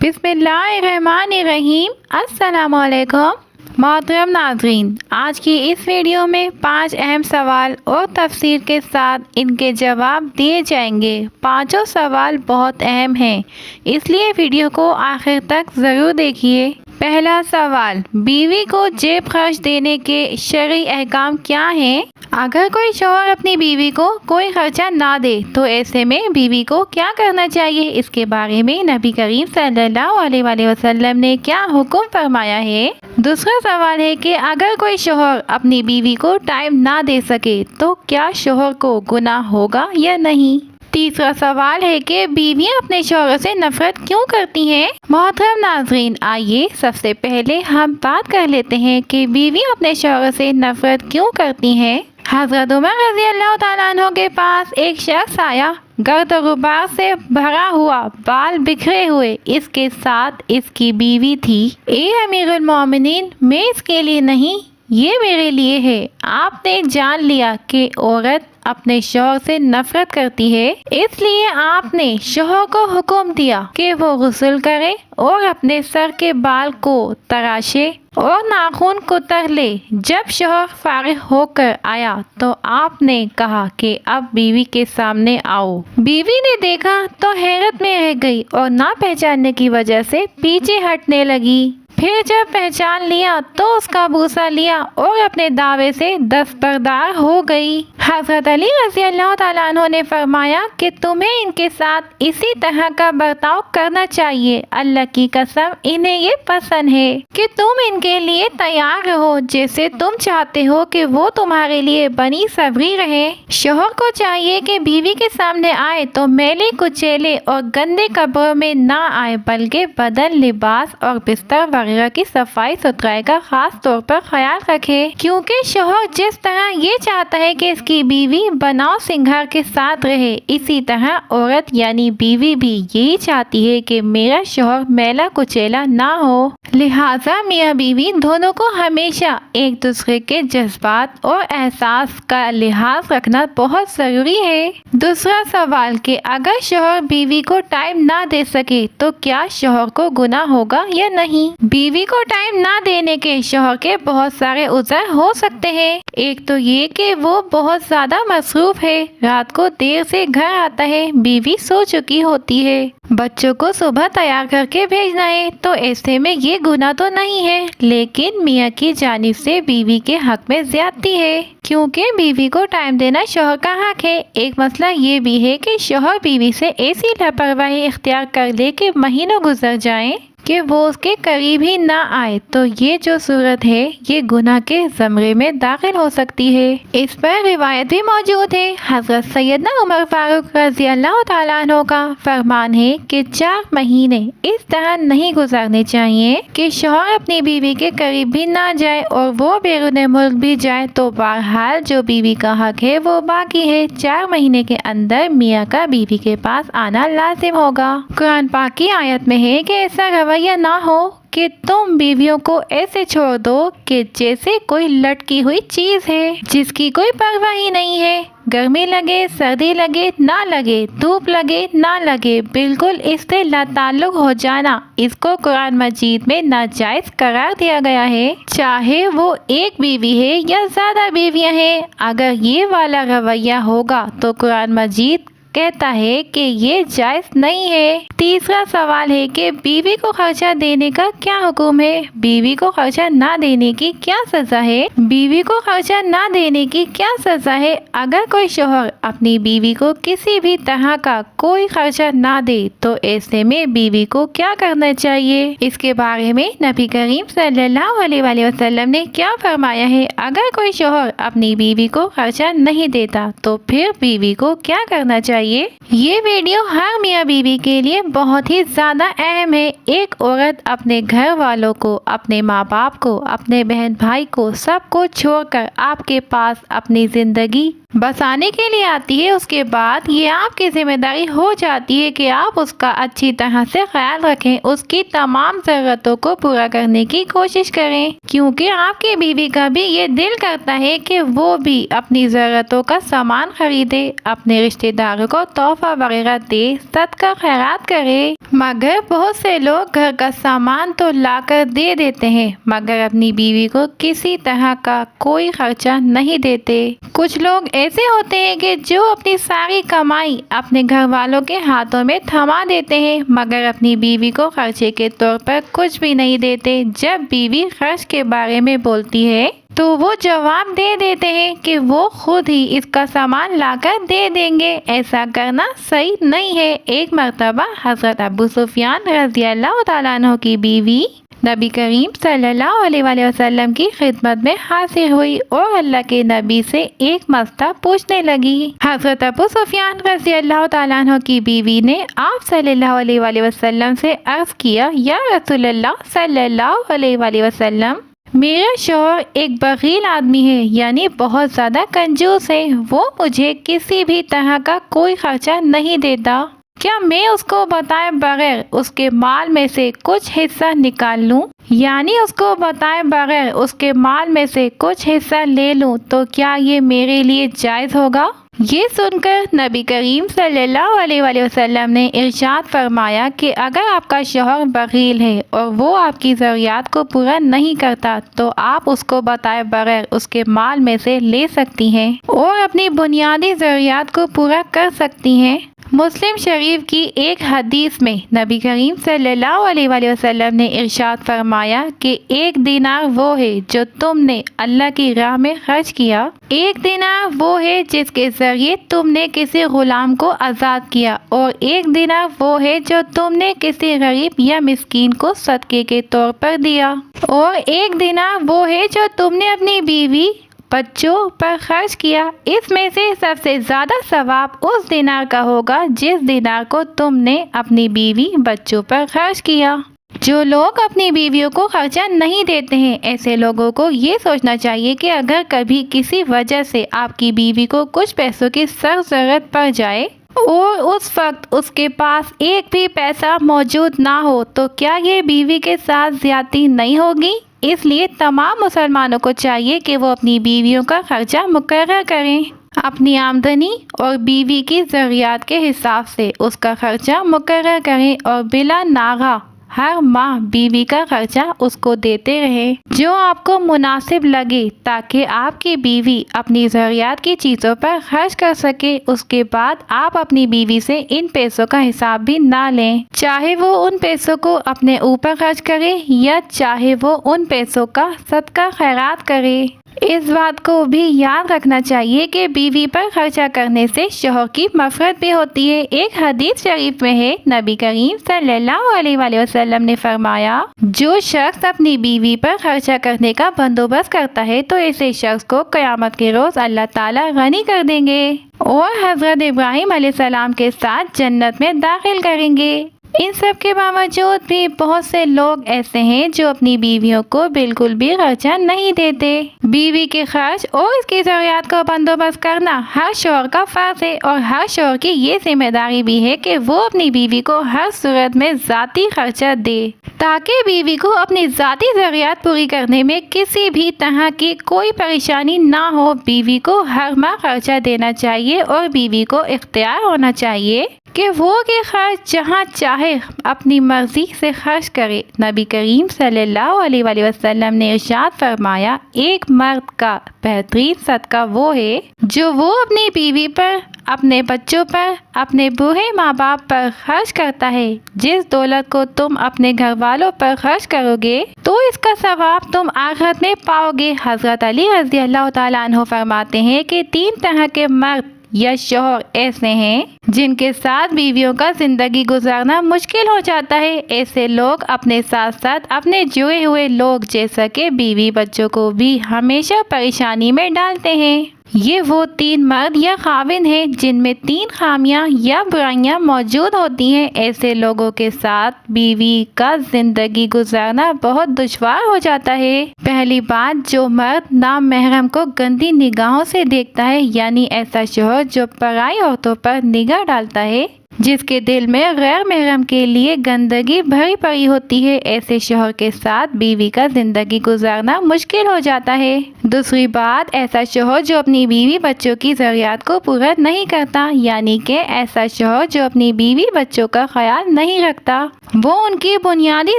बिस्मिल्लाहिर्रहमानिर्रहीम। अस्सलाम वालेकुम मोहतरम नाज़रीन, आज की इस वीडियो में 5 अहम सवाल और तफसीर के साथ इनके जवाब दिए जाएंगे। पांचों सवाल बहुत अहम हैं, इसलिए वीडियो को आखिर तक ज़रूर देखिए। पहला सवाल, बीवी को जेब खर्च देने के शरई अहकाम क्या हैं? अगर कोई शौहर अपनी बीवी को कोई खर्चा ना दे तो ऐसे में बीवी को क्या करना चाहिए? इसके बारे में नबी करीम सल्लल्लाहु अलैहि वसल्लम ने क्या हुक्म फरमाया है? दूसरा सवाल है कि अगर कोई शौहर अपनी बीवी को टाइम ना दे सके तो क्या शौहर को गुनाह होगा या नहीं? तीसरा सवाल है कि बीवियां अपने शौहर से नफरत क्यों करती हैं? मोहतरम नाज़रीन, आइए सबसे पहले हम बात कर लेते हैं कि बीवियां अपने शौहर से नफरत क्यों करती हैं। हज़रत उमर रज़ी अल्लाह तआला अन्हु के पास एक शख्स आया, गर्द गुबार से भरा हुआ, बाल बिखरे हुए, इसके साथ इसकी बीवी थी। ए अमीरुल मोमिनीन, मैं इसके लिए नहीं, ये मेरे लिए है। आपने जान लिया कि औरत अपने शौहर से नफरत करती है, इसलिए आपने शौहर को हुक्म दिया कि वो गुस्ल करे और अपने सर के बाल को तराशे और नाखून कुतर ले। जब शौहर फारिग होकर आया तो आपने कहा कि अब बीवी के सामने आओ। बीवी ने देखा तो हैरत में रह गई और ना पहचानने की वजह से पीछे हटने लगी। फिर जब पहचान लिया तो उसका बूसा लिया और अपने दावे से दस्तबरदार हो गई। हज़रत अली रज़ी अल्लाह तआला अन्हु ने फरमाया कि तुम्हें इनके साथ इसी तरह का बर्ताव करना चाहिए। अल्लाह की कसम, इन्हें ये पसंद है कि तुम इनके लिए तैयार रहो, जैसे तुम चाहते हो कि वो तुम्हारे लिए बनी सबरी रहे। शौहर को चाहिए कि बीवी के सामने आए तो मैले कुचेले और गंदे कपड़ों में ना आए, बल्कि बदन, लिबास और बिस्तर वगैरह की सफाई सुथराई का खास तौर पर ख्याल रखे, क्योंकि शौहर जिस तरह ये चाहता है कि इसकी बीवी बनाव सिंगार के साथ रहे, इसी तरह औरत यानी बीवी भी यही चाहती है कि मेरा शौहर मैला कुचेला ना हो। लिहाजा मियाँ बीवी दोनों को हमेशा एक दूसरे के जज्बात और एहसास का लिहाज रखना बहुत जरूरी है। दूसरा सवाल कि अगर शौहर बीवी को टाइम ना दे सके तो क्या शौहर को गुनाह होगा या नहीं? बीवी को टाइम ना देने के शौहर के बहुत सारे उज़र हो सकते हैं। एक तो ये कि वो बहुत ज्यादा मसरूफ है, रात को देर से घर आता है, बीवी सो चुकी होती है, बच्चों को सुबह तैयार करके भेजना है, तो ऐसे में ये गुनाह तो नहीं है, लेकिन मियाँ की जानिब से बीवी के हक में ज्यादती है, क्योंकि बीवी को टाइम देना शौहर का हक है। एक मसला ये भी है कि शौहर बीवी से ऐसी लापरवाही इख्तियार कर ले कि महीनों गुजर जाएं कि वो उसके करीब ही ना आए, तो ये जो सूरत है ये गुनाह के ज़मरे में दाखिल हो सकती है। इस पर रिवायत भी मौजूद है। हज़रत सैयदना उमर फारूक रज़ी अल्लाह तआला अन्हु का फरमान है कि 4 महीने इस तरह नहीं गुजारने चाहिए कि शौहर अपनी बीवी के करीब भी ना जाए और वो बैरून मुल्क भी जाए, तो बहरहाल जो बीवी का हक है वो बाकी है। 4 महीने के अंदर मियाँ का बीवी के पास आना लाजिम होगा। कुरान पाक की आयत में है कि ऐसा रवैया ना हो कि तुम बीवियों को ऐसे छोड़ दो कि जैसे कोई लटकी हुई चीज है जिसकी कोई परवाह ही नहीं है। गर्मी लगे, सर्दी लगे, ना लगे, धूप लगे, ना लगे, बिल्कुल इससे लाताल्लुक हो जाना, इसको कुरान मजीद में नाजायज करार दिया गया है, चाहे वो एक बीवी है या ज्यादा बीवियां हैं। अगर ये वाला रवैया होगा तो कुरान मजीद कहता है कि ये जायज नहीं है। तीसरा सवाल है कि बीवी को खर्चा देने का क्या हुक्म है? बीवी को खर्चा ना देने की क्या सजा है? बीवी को खर्चा ना देने की क्या सजा है? अगर कोई शौहर अपनी बीवी को किसी भी तरह का कोई खर्चा ना दे तो ऐसे में बीवी को क्या करना चाहिए? इसके बारे में नबी करीम सल्लल्लाहु अलैहि वसल्लम ने क्या फरमाया है? अगर कोई शौहर अपनी बीवी को खर्चा नहीं देता तो फिर बीवी को क्या करना चाहिए? ये वीडियो हर मियाँ बीवी के लिए बहुत ही ज्यादा अहम है। एक औरत अपने घर वालों को, अपने माँ बाप को, अपने बहन भाई को, सबको छोड़कर आपके पास अपनी जिंदगी बसाने के लिए आती है, उसके बाद ये आपकी जिम्मेदारी हो जाती है कि आप उसका अच्छी तरह से ख्याल रखें, उसकी तमाम ज़रूरतों को पूरा करने की कोशिश करें, क्योंकि आपकी बीवी का भी ये दिल करता है कि वो भी अपनी ज़रूरतों का सामान खरीदे, अपने रिश्तेदारों को तोहफा वगैरह दे, सदका खैरात करे। मगर बहुत से लोग घर का सामान तो लाकर दे देते हैं, मगर अपनी बीवी को किसी तरह का कोई खर्चा नहीं देते। कुछ लोग ऐसे होते हैं कि जो अपनी सारी कमाई अपने घर वालों के हाथों में थमा देते हैं, मगर अपनी बीवी को खर्चे के तौर पर कुछ भी नहीं देते। जब बीवी खर्च के बारे में बोलती है तो वो जवाब दे देते हैं कि वो खुद ही इसका सामान लाकर दे देंगे। ऐसा करना सही नहीं है। एक मर्तबा हज़रत अबू सुफियान रज़ियल्लाहु ताला अन्हु की बीवी नबी करीम सल्लल्लाहु अलैहि वसल्लम की खिदमत में हाजिर हुई और अल्लाह के नबी से एक मसला पूछने लगी। हज़रत अबू सुफियान रज़ियल्लाहु ताला अन्हु की बीवी ने आप सल्लल्लाहु अलैहि वसल्लम से अर्ज़ किया, या रसूलल्लाह सल्लल्लाहु अलैहि वसल्लम, मेरा शौहर एक बखील आदमी है, यानी बहुत ज़्यादा कंजूस है। वो मुझे किसी भी तरह का कोई खर्चा नहीं देता। क्या मैं उसको बताए बगैर उसके माल में से कुछ हिस्सा निकाल लूं? यानी उसको बताए बगैर उसके माल में से कुछ हिस्सा ले लूं, तो क्या ये मेरे लिए जायज़ होगा? ये सुनकर नबी करीम सल्लल्लाहु अलैहि वसल्लम ने इरशाद फरमाया कि अगर आपका शौहर बखील है और वो आपकी ज़रूरियात को पूरा नहीं करता, तो आप उसको बताए बगैर उसके माल में से ले सकती हैं और अपनी बुनियादी ज़रूरियात को पूरा कर सकती हैं। मुस्लिम शरीफ की एक हदीस में नबी करीम सल्लल्लाहु अलैहि वसल्लम ने इरशाद फरमाया कि एक दिनार वो है जो तुमने अल्लाह की राह में खर्च किया, एक दिनार वो है जिसके जरिए तुमने किसी गुलाम को आज़ाद किया, और एक दिनार वो है जो तुमने किसी गरीब या मिस्कीन को सदके के तौर पर दिया, और एक दिनार वो है जो तुमने अपनी बीवी बच्चों पर खर्च किया। इसमें से सबसे ज़्यादा सवाब उस दिनार का होगा जिस दिनार को तुमने अपनी बीवी बच्चों पर खर्च किया। जो लोग अपनी बीवियों को खर्चा नहीं देते हैं, ऐसे लोगों को ये सोचना चाहिए कि अगर कभी किसी वजह से आपकी बीवी को कुछ पैसों की सख्त ज़रूरत पड़ जाए और उस वक्त उसके पास एक भी पैसा मौजूद ना हो, तो क्या ये बीवी के साथ ज्यादती नहीं होगी? इसलिए तमाम मुसलमानों को चाहिए कि वो अपनी बीवियों का खर्चा मुकर्रर करें। अपनी आमदनी और बीवी की ज़रूरियात के हिसाब से उसका खर्चा मुकर्रर करें और बिला नागा हर माह बीवी का खर्चा उसको देते रहें जो आपको मुनासिब लगे, ताकि आपकी बीवी अपनी ज़रूरियात की चीज़ों पर खर्च कर सके। उसके बाद आप अपनी बीवी से इन पैसों का हिसाब भी ना लें, चाहे वो उन पैसों को अपने ऊपर खर्च करे या चाहे वो उन पैसों का सदका खैरात करे। इस बात को भी याद रखना चाहिए कि बीवी पर खर्चा करने से शौहर की मफ़रत भी होती है। एक हदीस शरीफ में है, नबी करीम सल्लल्लाहु अलैहि वसल्लम ने फरमाया, जो शख्स अपनी बीवी पर खर्चा करने का बंदोबस्त करता है तो ऐसे शख्स को क़यामत के रोज़ अल्लाह ताला गनी कर देंगे और हज़रत इब्राहीम अलैहिस्सलाम के साथ जन्नत में दाखिल करेंगे। इन सब के बावजूद भी बहुत से लोग ऐसे हैं जो अपनी बीवियों को बिल्कुल भी खर्चा नहीं देते। बीवी के खर्च और इसकी ज़रूरियात का बंदोबस्त करना हर शौहर का फ़र्ज़ है और हर शौहर की ये जिम्मेदारी भी है कि वो अपनी बीवी को हर सूरत में ज़ाती खर्चा दे, ताकि बीवी को अपनी ज़ाती ज़रूरियात पूरी करने में किसी भी तरह की कोई परेशानी ना हो। बीवी को हर माह खर्चा देना चाहिए और बीवी को इख्तियार होना चाहिए कि वो के खर्च जहाँ चाहे अपनी मर्जी से खर्च करे। नबी करीम सल्लल्लाहु अलैहि वसल्लम ने इरशाद फरमाया, एक मर्द का बेहतरीन सदका वो है जो वो अपनी बीवी पर, अपने बच्चों पर, अपने बूढ़े माँ बाप पर खर्च करता है। जिस दौलत को तुम अपने घर वालों पर खर्च करोगे तो इसका सवाब तुम आखिरत में पाओगे। हज़रत अली रज़ियल्लाहु ताला अन्हु फरमाते हैं कि 3 तरह के मर्द या शौहर ऐसे हैं जिनके साथ बीवियों का जिंदगी गुजारना मुश्किल हो जाता है। ऐसे लोग अपने साथ साथ अपने जुए हुए लोग जैसा कि बीवी बच्चों को भी हमेशा परेशानी में डालते हैं। یہ وہ 3 مرد یا خاوند ہیں جن میں 3 خامیاں یا برائیاں موجود ہوتی ہیں۔ ایسے لوگوں کے ساتھ بیوی کا زندگی گزارنا بہت دشوار ہو جاتا ہے۔ پہلی بات، جو مرد نامحرم کو گندی نگاہوں سے دیکھتا ہے، یعنی ایسا شوہر جو پرائی عورتوں پر نگاہ ڈالتا ہے، جس کے دل میں غیر محرم کے لیے گندگی بھری پڑی ہوتی ہے، ایسے شوہر کے ساتھ بیوی کا زندگی گزارنا مشکل ہو جاتا ہے۔ دوسری بات، ایسا شوہر جو اپنی بیوی بچوں کی ضروریات کو پورا نہیں کرتا، یعنی کہ ایسا شوہر جو اپنی بیوی بچوں کا خیال نہیں رکھتا، وہ ان کی بنیادی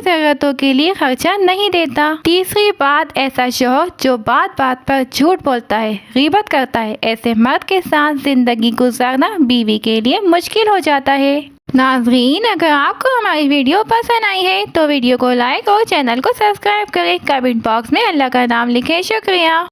ضرورتوں کے لیے خرچہ نہیں دیتا۔ تیسری بات، ایسا شوہر جو بات بات پر جھوٹ بولتا ہے، غیبت کرتا ہے، ایسے مرد کے ساتھ زندگی گزارنا بیوی کے لیے مشکل ہو جاتا ہے۔ ناظرین، اگر آپ کو ہماری ویڈیو پسند آئی ہے تو ویڈیو کو لائک اور چینل کو سبسکرائب کریں۔ کمنٹ باکس میں اللہ کا نام لکھیں۔ شکریہ۔